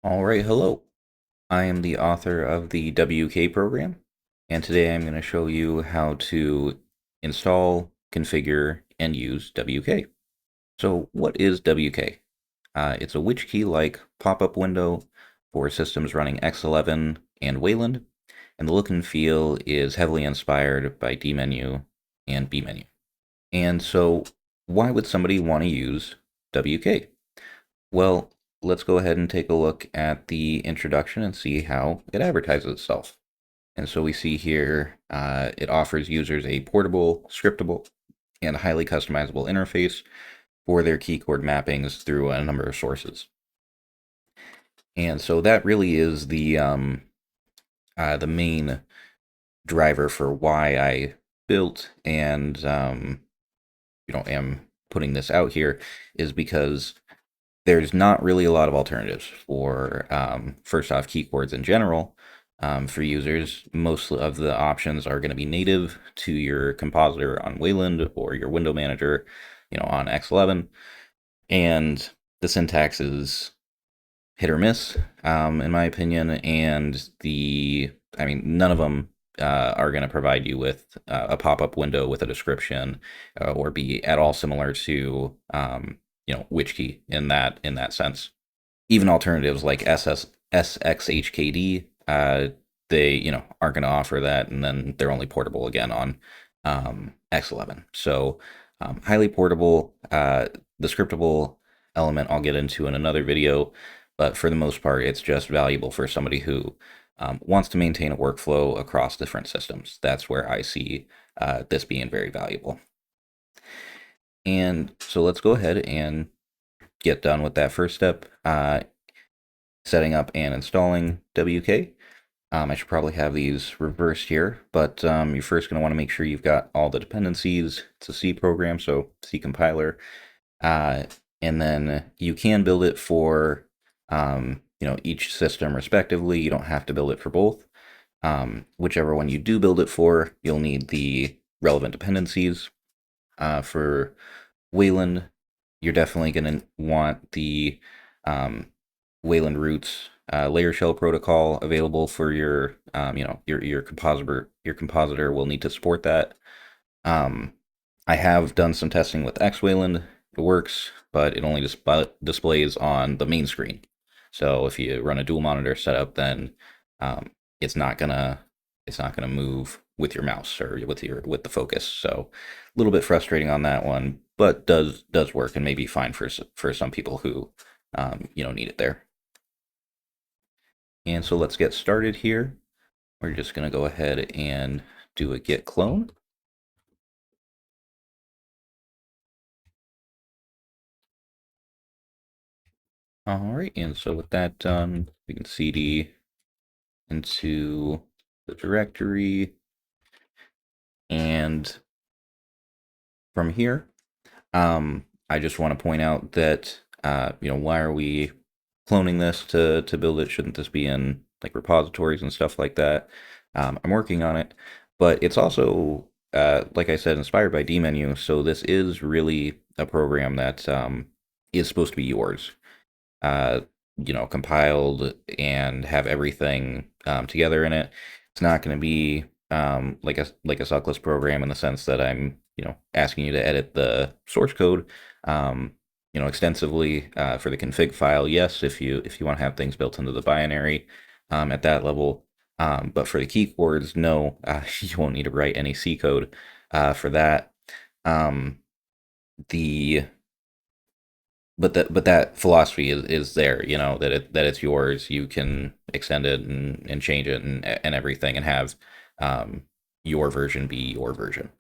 All right, hello. I am the author of the WK program, and today I'm going to show you how to install, configure, and use WK. So, what is WK? It's a witch key-like pop-up window for systems running X11 and Wayland, and the look and feel is heavily inspired by D menu and B menu. And so, why would somebody want to use WK? Well, let's go ahead and take a look at the introduction and see how it advertises itself. And so we see here it offers users a portable, scriptable, and highly customizable interface for their key chord mappings through a number of sources. And so that really is the main driver for why I built and am putting this out here, is because there's not really a lot of alternatives for first off key chords in general. For users, most of the options are going to be native to your compositor on Wayland or your window manager, on X11, and the syntax is hit or miss, in my opinion. And none of them are going to provide you with a pop-up window with a description or be at all similar to which key in that sense. Even alternatives like SXHKD, they aren't going to offer that, and then they're only portable again on X11. So highly portable. The scriptable element I'll get into in another video, but for the most part, it's just valuable for somebody who wants to maintain a workflow across different systems. That's where I see this being very valuable. And so let's go ahead and get done with that first step, setting up and installing WK. I should probably have these reversed here, but you're first going to want to make sure you've got all the dependencies. It's a C program, so C compiler. And then you can build it for each system respectively. You don't have to build it for both. Whichever one you do build it for, you'll need the relevant dependencies. For Wayland, you're definitely going to want the Wayland roots layer shell protocol available for your compositor. Your compositor will need to support that. I have done some testing with XWayland. It works, but it only displays on the main screen. So if you run a dual monitor setup, then um, it's not gonna move with your mouse or with the focus. So a little bit frustrating on that one, but does work and maybe fine for some people who need it there. And so let's get started here. We're just gonna go ahead and do a git clone. All right, and so with that done, we can cd into the directory, and from here, I just want to point out that why are we cloning this to build it? Shouldn't this be in like repositories and stuff like that? I'm working on it, but it's also like I said, inspired by dmenu. So this is really a program that is supposed to be yours. uh, compiled and have everything together in it. It's not going to be like a suckless program in the sense that I'm asking you to edit the source code extensively for the config file. Yes, if you want to have things built into the binary at that level. But for the keywords, no, you won't need to write any C code for that. The but that philosophy is there, that it's yours. You can extend it and change it and everything, and have your version be your version.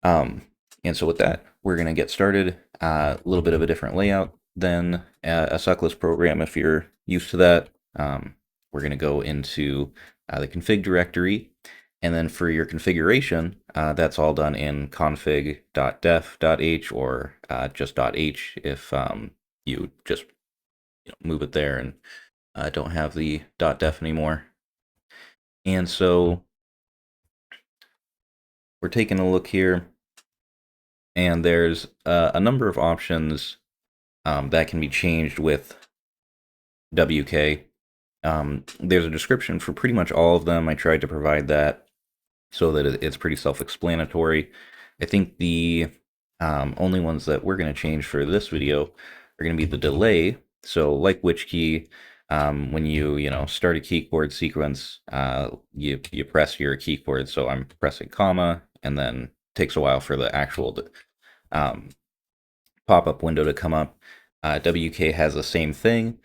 And so with that, we're going to get started. A little bit of a different layout than a suckless program if you're used to that. We're going to go into the config directory, and then for your configuration, that's all done in config.def.h or just .h if you just move it there and don't have the .def anymore. And so we're taking a look here, and there's a number of options that can be changed with WK. There's a description for pretty much all of them. I tried to provide that so that it's pretty self-explanatory. I think the only ones that we're going to change for this video are going to be the delay. So like which key, when you start a key chord sequence, you press your key chord. So I'm pressing comma, and then takes a while for the actual um, pop-up window to come up. WK has the same thing.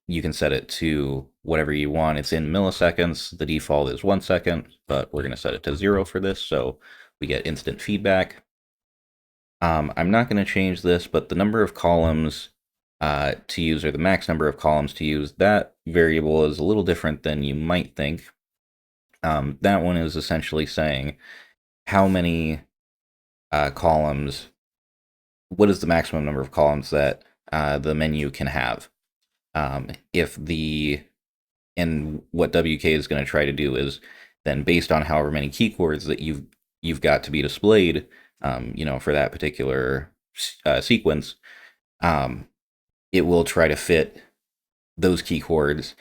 You can set it to whatever you want. It's in milliseconds. The default is 1 second, but we're going to set it to 0 for this, so we get instant feedback. I'm not going to change this, but the number of columns to use, or the max number of columns to use, that variable is a little different than you might think. That one is essentially saying how many columns, what is the maximum number of columns that the menu can have. And what WK is going to try to do is then, based on however many key chords that you've got to be displayed, for that particular sequence, it will try to fit those key chords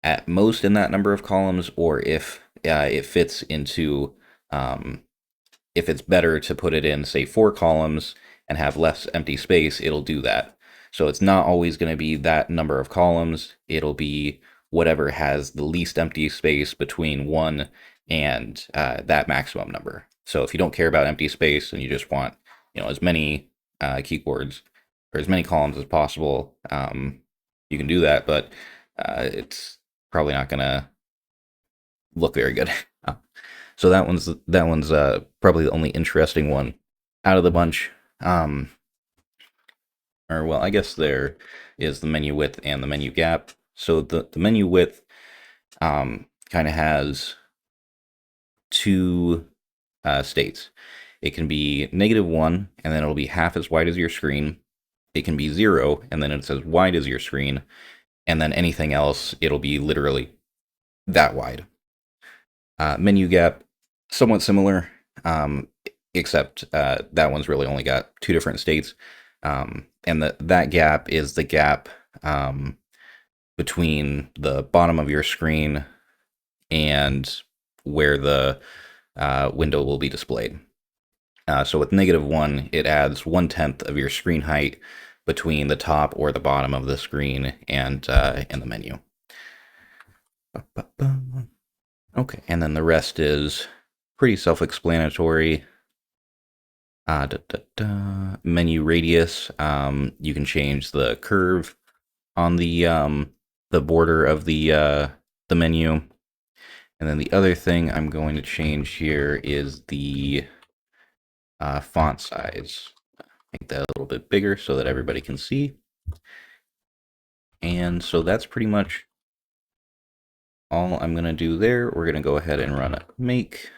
at most in that number of columns, or if it fits into, if it's better to put it in, say, 4 columns and have less empty space, it'll do that. So it's not always going to be that number of columns. It'll be whatever has the least empty space between 1 and that maximum number. So if you don't care about empty space and you just want, as many key chords or as many columns as possible, you can do that, but it's probably not going to look very good. So that one's probably the only interesting one out of the bunch. Or, well, I guess there is the menu width and the menu gap. So the menu width kind of has two states. It can be -1, and then it'll be half as wide as your screen. It can be 0, and then it's as wide as your screen. And then anything else, it'll be literally that wide. Menu gap, somewhat similar, except that one's really only got 2 different states. And that gap is the gap between the bottom of your screen and where the window will be displayed. So with -1, it adds 1/10 of your screen height between the top or the bottom of the screen and the menu. Okay, and then the rest is pretty self-explanatory. Menu radius, you can change the curve on the border of the menu. And then the other thing I'm going to change here is the font size. Make that a little bit bigger so that everybody can see. And so that's pretty much all I'm going to do there. We're going to go ahead and run a make.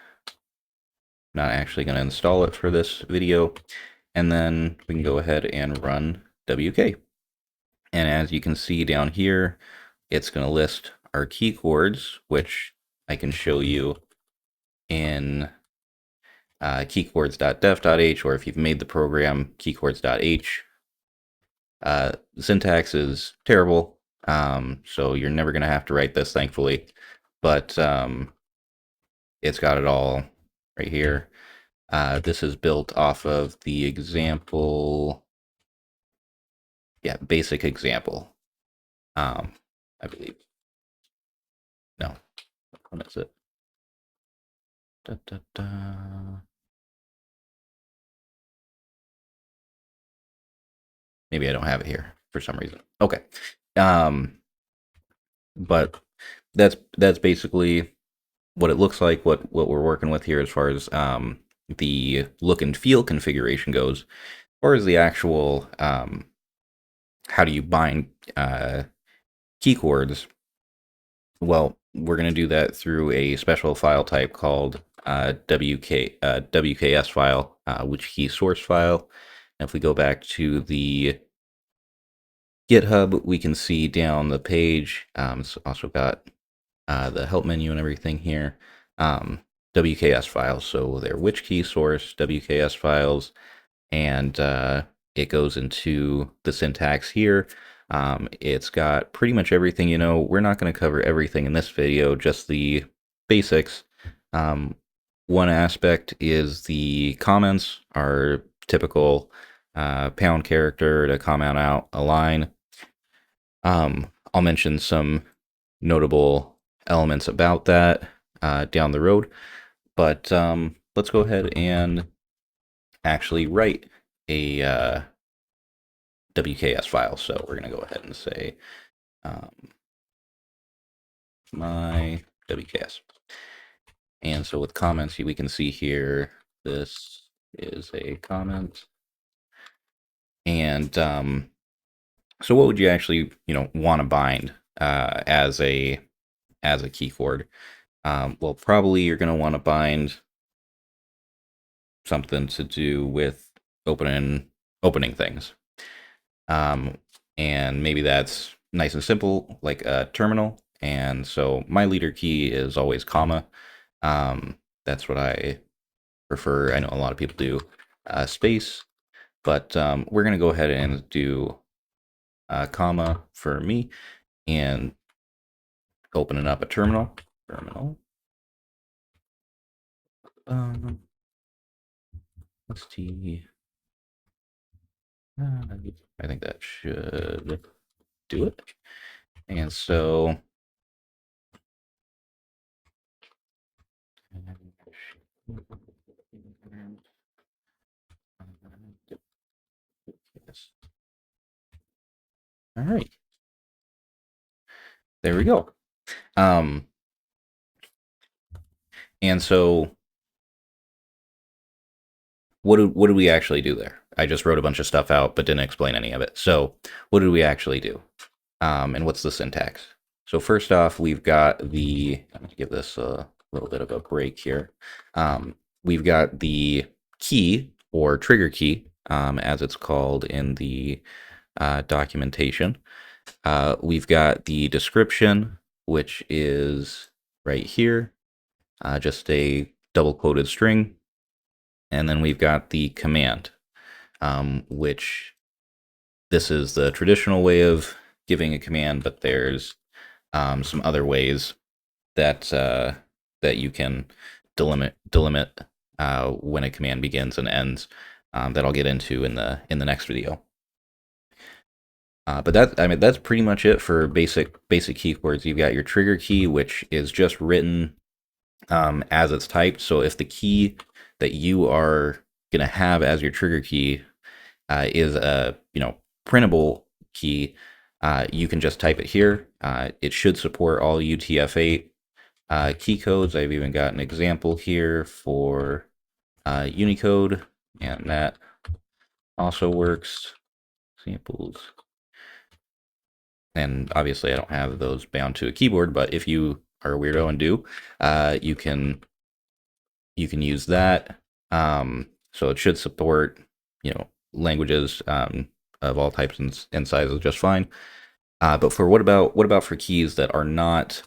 Not actually going to install it for this video. And then we can go ahead and run WK. And as you can see down here, it's going to list our key chords, which I can show you in keychords.def.h, or if you've made the program, keychords.h. Syntax is terrible, so you're never going to have to write this, thankfully. But it's got it all right here. This is built off of the example, basic example, I believe. No, what is it? Maybe I don't have it here for some reason. Okay, but that's basically what it looks like. What we're working with here as far as the look and feel configuration goes. As far as the actual how do you bind key chords? Well, we're going to do that through a special file type called WKS file, which key source file. And if we go back to the GitHub, we can see down the page, it's also got the help menu and everything here, WKS files. So they're which key source, WKS files, and it goes into the syntax here. It's got pretty much everything. We're not going to cover everything in this video, just the basics. Um, One aspect is the comments, our typical pound character to comment out a line. I'll mention some notable elements about that down the road, but let's go ahead and actually write a WKS file. So we're going to go ahead and say um, my WKS. And so with comments, we can see here, this is a comment. And so what would you actually, want to bind as a key chord? Well, probably you're going to want to bind something to do with opening things. And maybe that's nice and simple, like a terminal. And so my leader key is always comma. That's what I prefer. I know a lot of people do space, but we're going to go ahead and do comma for me and opening up a terminal. Um, ST. I think that should do it. And so all right, there we go. And so what did we actually do there? I just wrote a bunch of stuff out, but didn't explain any of it. So what did we actually do? And what's the syntax? So first off, we've got I'm going to give this a little bit of a break here. We've got the key or trigger key, as it's called in the documentation. We've got the description, which is right here, just a double quoted string. And then we've got the command, which this is the traditional way of giving a command, but there's some other ways that that you can delimit when a command begins and ends, that I'll get into in the next video. But that's pretty much it for basic keywords. You've got your trigger key, which is just written as it's typed. So if the key that you are going to have as your trigger key is a printable key, you can just type it here. It should support all UTF-8 key codes. I've even got an example here for Unicode, and that also works. Samples. And obviously I don't have those bound to a keyboard, but if you are a weirdo and do, you can use that. So it should support, languages of all types and sizes just fine. But for what about for keys that are not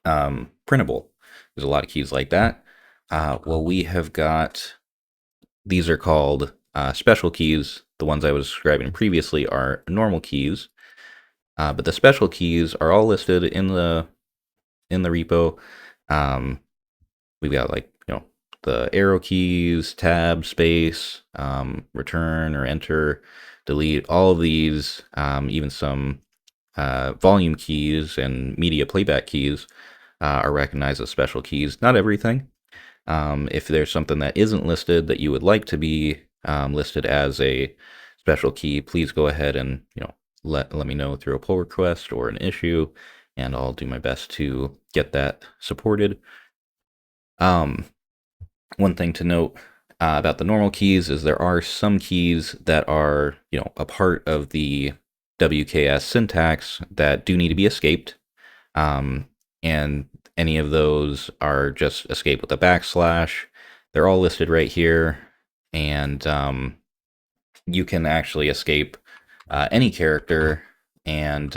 printable? There's a lot of keys like that. Well, we have got, these are called special keys. The ones I was describing previously are normal keys. But the special keys are all listed in the repo. We've got the arrow keys, tab, space, return or enter, delete. All of these, even some volume keys and media playback keys, are recognized as special keys. Not everything. If there's something that isn't listed that you would like to be listed as a special key, please go ahead and let me know through a pull request or an issue, and I'll do my best to get that supported. One thing to note about the normal keys is there are some keys that are a part of the WKS syntax that do need to be escaped, and any of those are just escaped with a backslash. They're all listed right here, and you can actually escape any character, and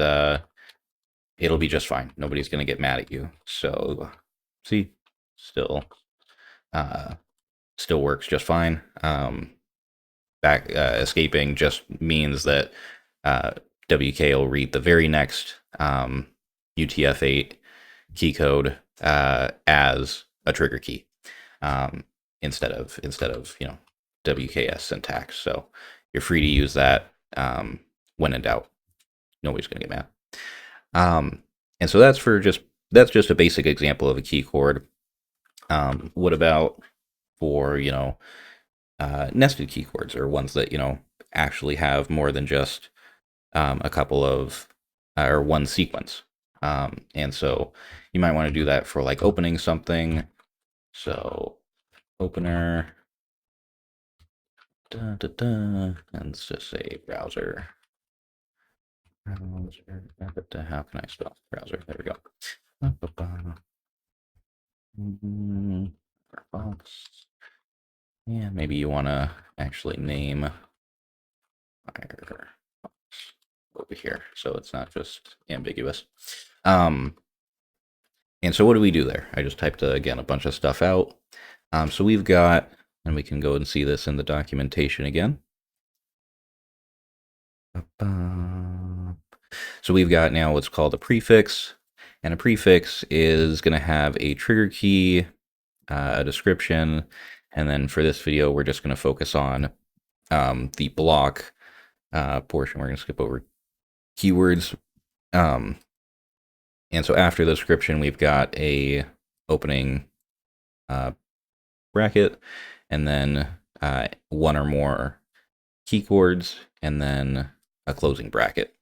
it'll be just fine. Nobody's going to get mad at you. So, see, still works just fine. Escaping just means that WK will read the very next UTF-8 key code as a trigger key instead of WKS syntax. So you're free to use that when in doubt. Nobody's gonna get mad. And so that's just a basic example of a key chord. What about for nested key chords, or ones that actually have more than just a couple of or one sequence? And so you might want to do that for like opening something. So opener, and let's just say browser. How can I spell browser? There we go. Yeah, maybe you want to actually name Firefox over here, so it's not just ambiguous. And so what do we do there? I just typed, again, a bunch of stuff out. So we've got, and we can go and see this in the documentation again. So we've got now what's called a prefix, and a prefix is going to have a trigger key, a description, and then for this video, we're just going to focus on the block portion. We're going to skip over keywords. And so after the description, we've got a opening bracket, and then one or more key chords, and then a closing bracket.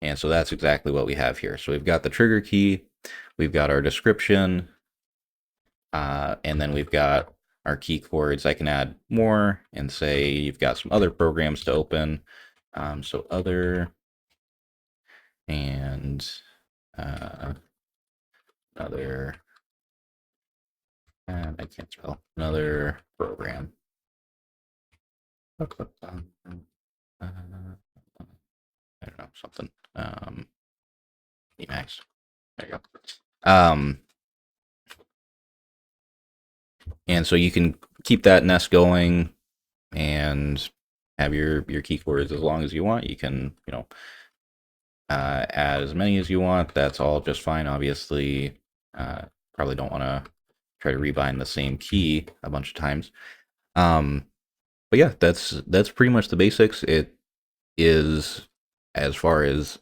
And so that's exactly what we have here. So we've got the trigger key, we've got our description, and then we've got our key chords. I can add more and say you've got some other programs to open. So other, and another, I can't spell, another program. I don't know, something. Emacs. There you go. And so you can keep that nest going and have your key chords as long as you want. You can, add as many as you want. That's all just fine. Obviously, probably don't want to try to rebind the same key a bunch of times. But yeah, that's pretty much the basics. It is, as far as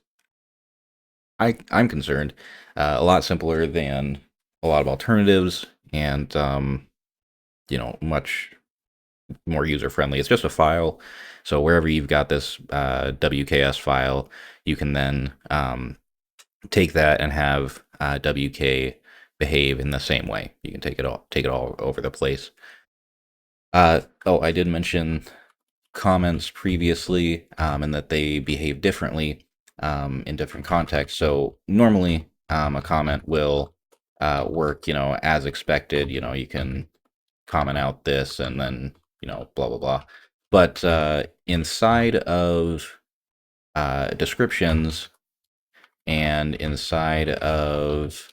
I'm concerned, a lot simpler than a lot of alternatives, and much more user friendly. It's just a file, so wherever you've got this WKS file, you can then take that and have WK behave in the same way. You can take it all over the place. Oh, I did mention comments previously, and that they behave differently in different contexts. So normally, a comment will work, as expected. You can comment out this and then, blah blah blah. But inside of descriptions and inside of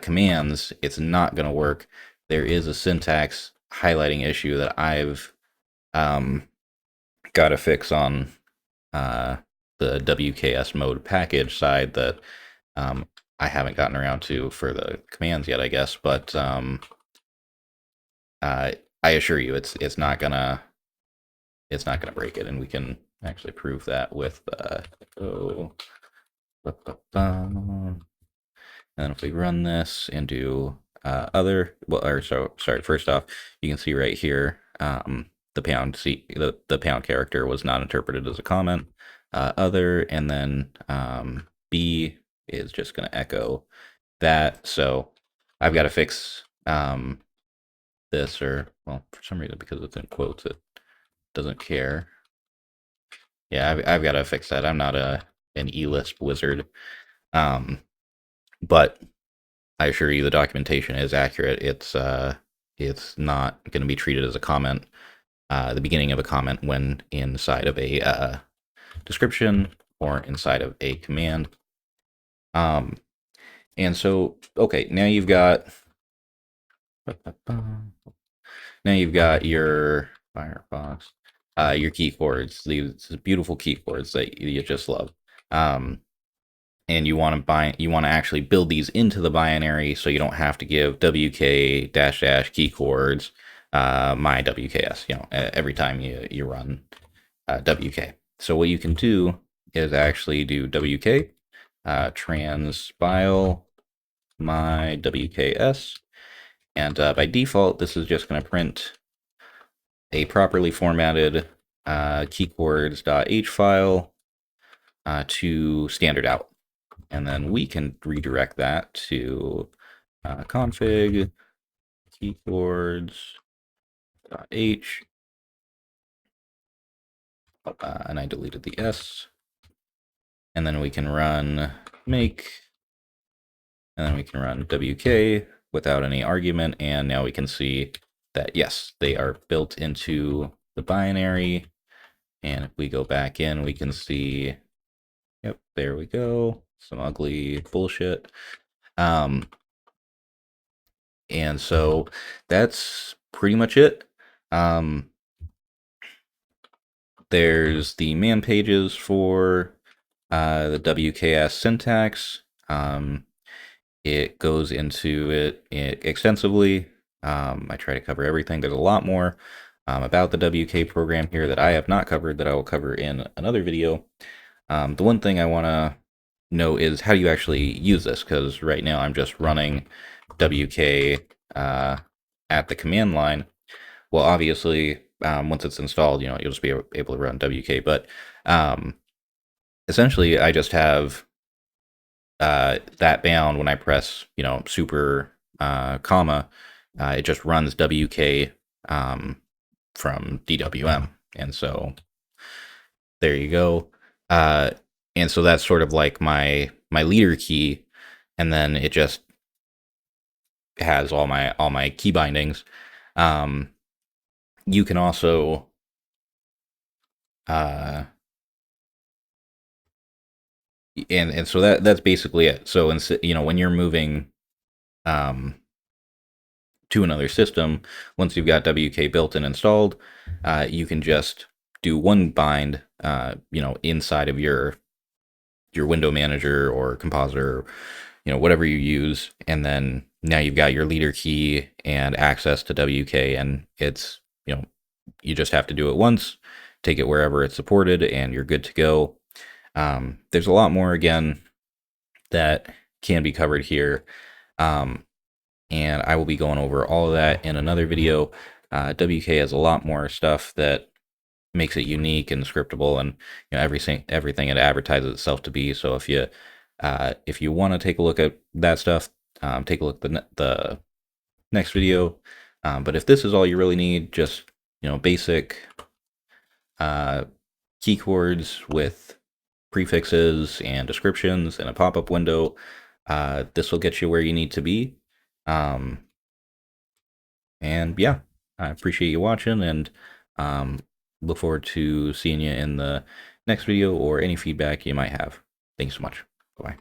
commands, it's not going to work. There is a syntax highlighting issue that I've got to fix on the WKS mode package side that I haven't gotten around to for the commands yet, I guess. But I assure you, it's not gonna break it, and we can actually prove that with and if we run this and do sorry, first off, you can see right here, the pound character was not interpreted as a comment. Other, and then B is just going to echo that. So I've got to fix this, or, well, for some reason, because it's in quotes, it doesn't care. Yeah, I've got to fix that. I'm not an eLisp wizard. But I assure you the documentation is accurate. It's not going to be treated as a comment, the beginning of a comment, when inside of a description or inside of a command. And so, okay, now you've got your Firefox. your key chords, these beautiful key chords that you just love. Um, and you want to actually build these into the binary so you don't have to give wk dash dash key chords my wks, every time you run wk. So what you can do is actually do wk transpile my wks, and by default this is just going to print a properly formatted keychords.h file to standard out. And then we can redirect that to config keychords.h, and I deleted the s. And then we can run make, and then we can run wk without any argument, and now we can see that yes, they are built into the binary. And if we go back in, we can see, yep, there we go, some ugly bullshit. And so that's pretty much it. There's the man pages for the WKS syntax. It goes into it extensively. I try to cover everything. There's a lot more about the WK program here that I have not covered that I will cover in another video. The one thing I want to know is how do you actually use this, because right now I'm just running WK at the command line. Well, obviously, once it's installed, you'll just be able to run WK. But essentially, I just have that bound when I press, super comma. It just runs WK from DWM, and so there you go. And so that's sort of like my leader key, and then it just has all my key bindings. You can also and so that's basically it. So when you're moving to another system, once you've got WK built and installed, you can just do one bind inside of your window manager or compositor, whatever you use, and then now you've got your leader key and access to WK, and it's you just have to do it once, take it wherever it's supported, and you're good to go. There's a lot more, again, that can be covered here, and I will be going over all of that in another video. WK has a lot more stuff that makes it unique and scriptable, and everything it advertises itself to be. So if you want to take a look at that stuff, take a look at the next video. But if this is all you really need, just basic key chords with prefixes and descriptions and a pop-up window, this will get you where you need to be. And yeah, I appreciate you watching, and look forward to seeing you in the next video or any feedback you might have. Thanks so much. Bye.